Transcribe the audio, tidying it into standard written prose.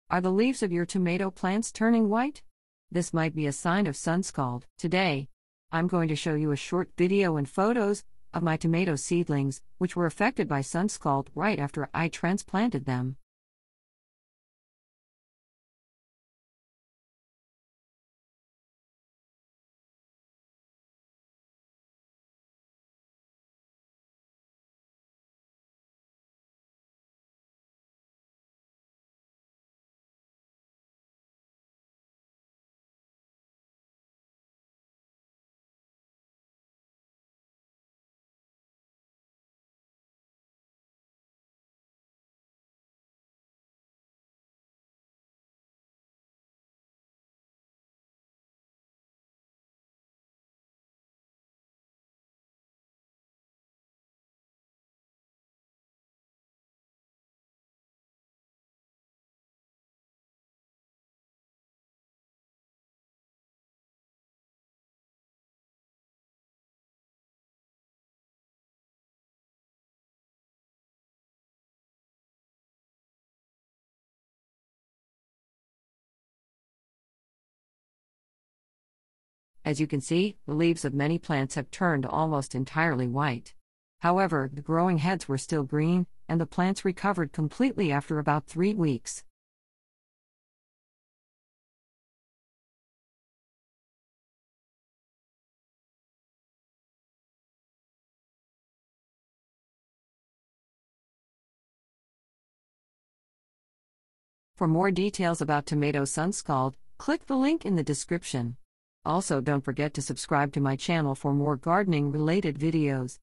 Are the leaves of your tomato plants turning white? This might be a sign of Sunscald. Today, I'm going to show you a short video and photos of my tomato seedlings, which were affected by Sunscald right after I transplanted them. As you can see, the leaves of many plants have turned almost entirely white. However, the growing heads were still green, and the plants recovered completely after about 3 weeks. For more details about tomato Sunscald, click the link in the description. Also, don't forget to subscribe to my channel for more gardening-related videos.